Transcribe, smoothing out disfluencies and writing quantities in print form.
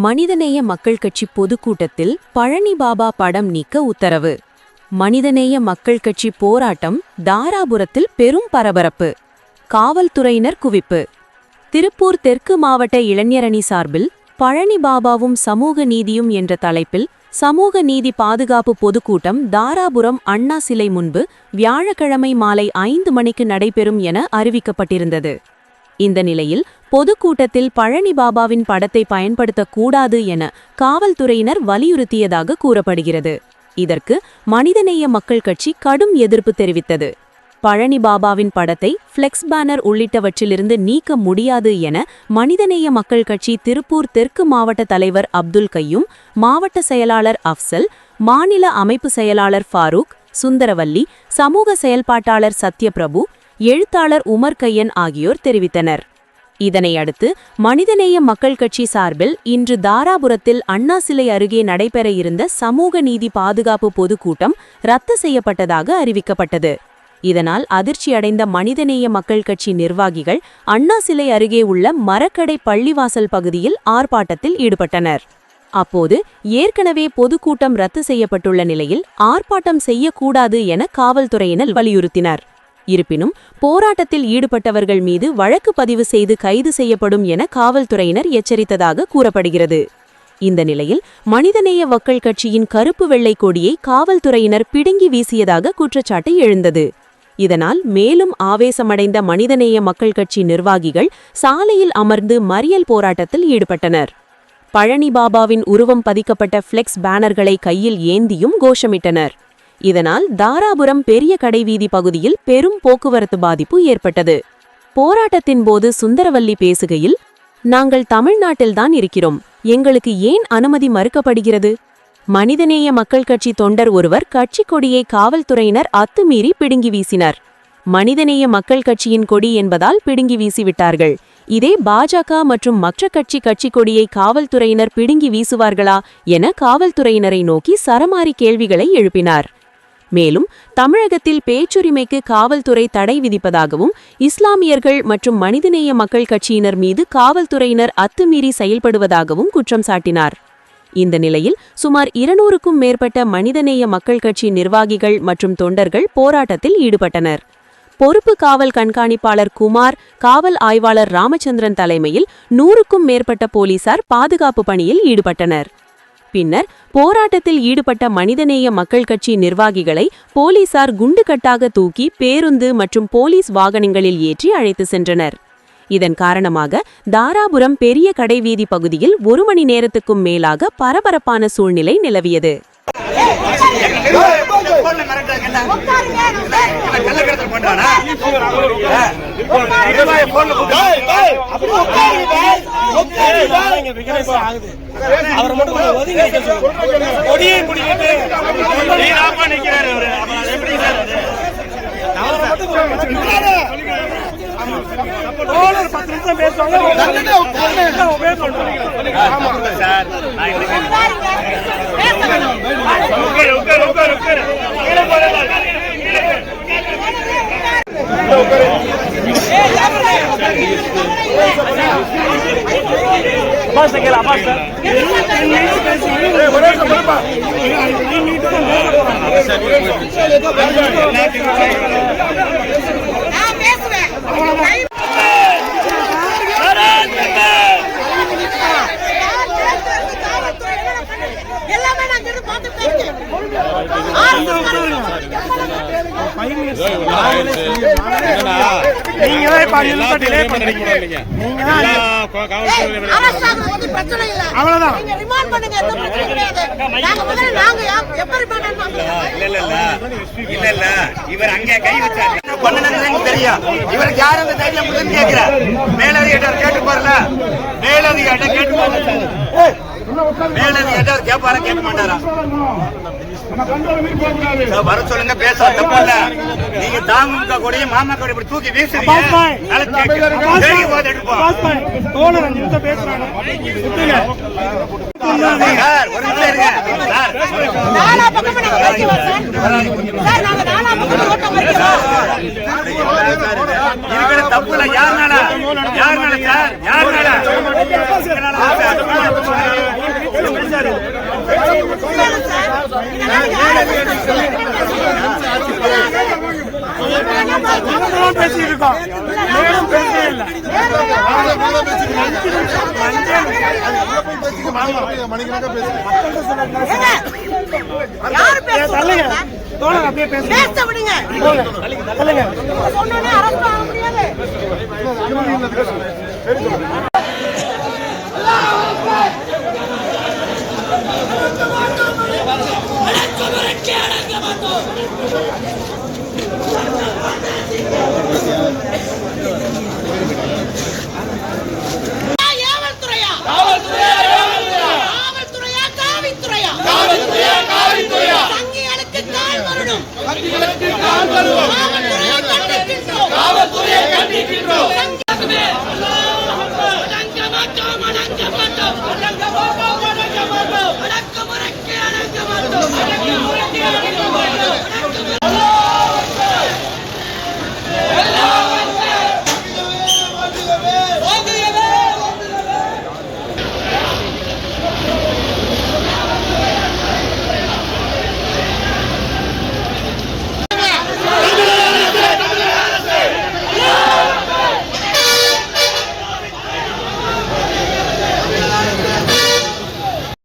மனிதநேய மக்கள் கட்சி பொதுக்கூட்டத்தில் பழனி பாபா படம் நீக்க உத்தரவு. மனிதநேய மக்கள் கட்சி போராட்டம் தாராபுரத்தில் பெரும் பரபரப்பு. காவல்துறையினர் குவிப்பு. திருப்பூர் தெற்கு மாவட்ட இளைஞரணி சார்பில் பழனி பாபாவும் சமூக நீதியும் என்ற தலைப்பில் சமூக நீதி பாதுகாப்பு பொதுக்கூட்டம் தாராபுரம் அண்ணா சிலை முன்பு வியாழக்கிழமை மாலை 5 மணிக்கு நடைபெறும் என அறிவிக்கப்பட்டிருந்தது. இந்த நிலையில் பொதுக்கூட்டத்தில் பழனி பாபாவின் படத்தை பயன்படுத்தக்கூடாது என காவல்துறையினர் வலியுறுத்தியதாக கூறப்படுகிறது. இதற்கு மனிதநேய மக்கள் கட்சி கடும் எதிர்ப்பு தெரிவித்தது. பழனி பாபாவின் படத்தை ஃப்ளெக்ஸ் பேனர் உள்ளிட்டவற்றிலிருந்து நீக்க முடியாது என மனிதநேய மக்கள் கட்சி திருப்பூர் தெற்கு மாவட்ட தலைவர் அப்துல் கையூம், மாவட்ட செயலாளர் அஃப்சல், மாநில அமைப்பு செயலாளர் ஃபாரூக், சுந்தரவல்லி, சமூக செயல்பாட்டாளர் சத்யபிரபு, எழுத்தாளர் உமர் கையன் ஆகியோர் தெரிவித்தனர். இதனையடுத்து மனிதநேய மக்கள் கட்சி சார்பில் இன்று தாராபுரத்தில் அண்ணா சிலை அருகே நடைபெற இருந்த சமூக நீதி பாதுகாப்பு பொதுக்கூட்டம் ரத்து செய்யப்பட்டதாக அறிவிக்கப்பட்டது. இதனால் அதிர்ச்சியடைந்த மனிதநேய மக்கள் கட்சி நிர்வாகிகள் அண்ணா சிலை அருகே உள்ள மரக்கடை பள்ளிவாசல் பகுதியில் ஆர்ப்பாட்டத்தில் ஈடுபட்டனர். அப்போது ஏற்கனவே பொதுக்கூட்டம் ரத்து செய்யப்பட்டுள்ள நிலையில் ஆர்ப்பாட்டம் செய்யக்கூடாது என காவல்துறையினர் வலியுறுத்தினர். இருப்பினும் போராட்டத்தில் ஈடுபட்டவர்கள் மீது வழக்கு பதிவு செய்து கைது செய்யப்படும் என காவல்துறையினர் எச்சரித்ததாக கூறப்படுகிறது. இந்த நிலையில் மனிதநேய மக்கள் கட்சியின் கருப்பு வெள்ளை கொடியை காவல்துறையினர் பிடுங்கி வீசியதாக குற்றச்சாட்டு எழுந்தது. இதனால் மேலும் ஆவேசமடைந்த மனிதநேய மக்கள் கட்சி நிர்வாகிகள் சாலையில் அமர்ந்து மறியல் போராட்டத்தில் ஈடுபட்டனர். பழனி பாபாவின் உருவம் பதிக்கப்பட்ட ஃப்ளெக்ஸ் பேனர்களை கையில் ஏந்தியும் கோஷமிட்டனர். இதனால் தாராபுரம் பெரிய கடைவீதி பகுதியில் பெரும் போக்குவரத்து பாதிப்பு ஏற்பட்டது. போராட்டத்தின் போது சுந்தரவல்லி பேசுகையில், நாங்கள் தமிழ்நாட்டில்தான் இருக்கிறோம், எங்களுக்கு ஏன் அனுமதி மறுக்கப்படுகிறது? மனிதநேய மக்கள் கட்சி தொண்டர் ஒருவர் கட்சி கொடியை காவல்துறையினர் அத்துமீறி பிடுங்கி வீசினர். மனிதநேய மக்கள் கட்சியின் கொடி என்பதால் பிடுங்கி வீசிவிட்டார்கள். இதே பாஜக மற்றும் மற்ற கட்சி கொடியை காவல்துறையினர் பிடுங்கி வீசுவார்களா என காவல்துறையினரை நோக்கி சரமாரி கேள்விகளை எழுப்பினார். மேலும் தமிழகத்தில் பேச்சுரிமைக்கு காவல்துறை தடை விதிப்பதாகவும் இஸ்லாமியர்கள் மற்றும் மனிதநேய மக்கள் கட்சியினர் மீது காவல்துறையினர் அத்துமீறி செயல்படுவதாகவும் குற்றம் சாட்டினார். இந்த நிலையில் சுமார் 200க்கும் மேற்பட்ட மனிதநேய மக்கள் கட்சி நிர்வாகிகள் மற்றும் தொண்டர்கள் போராட்டத்தில் ஈடுபட்டனர். பொறுப்பு காவல் கண்காணிப்பாளர் குமார், காவல் ஆய்வாளர் ராமச்சந்திரன் தலைமையில் 100க்கும் மேற்பட்ட போலீசார் பாதுகாப்பு பணியில் ஈடுபட்டனர். பின்னர் போராட்டத்தில் ஈடுபட்ட மனிதநேய மக்கள் கட்சி நிர்வாகிகளை போலீசார் குண்டுகட்டாக தூக்கி பேருந்து மற்றும் போலீஸ் வாகனங்களில் ஏற்றி அழைத்து சென்றனர். இதன் காரணமாக தாராபுரம் பெரிய கடைவீதி பகுதியில் 1 மணி நேரத்துக்கும் மேலாக பரபரப்பான சூழ்நிலை நிலவியது. இவர் அங்கே கை வச்சாரு தெரியும். இவருக்கு யாரும் அந்த தைரியம் கேட்கிற மேலதிகாரி கேட்டு பாருல, மேலதிகாரி கேட்டு மேலதிகாரி கேட்பாரா கேட்க மாட்டாரா? வர சொல்லுங்க, பேச தப்பு இல்ல. நீங்க தாமுக கூட மாமா கூட இப்படி தூக்கி வீசுறீங்க. பேசுறாங்க சார் ஒரு நிமிஷம் இருங்க சார். நாலா பக்கமும் நாங்க பேசிக்குவோம் சார். நாங்க நாலா பக்கமும் ஓட்ட வைக்கிறோம். இருக்கிற தப்புல யாருனால சார் யாருனால பேசிட்டு இருக்கோம். மேலும் பேசவே இல்லை. யாரு பேசுறாங்க? தோழர் அப்படியே பேச பேச விடுங்க. சொன்னோனே அரசு ஆக முடியாது. காவல்துறையா, சங்கிகளுக்கு கால் வரணும்.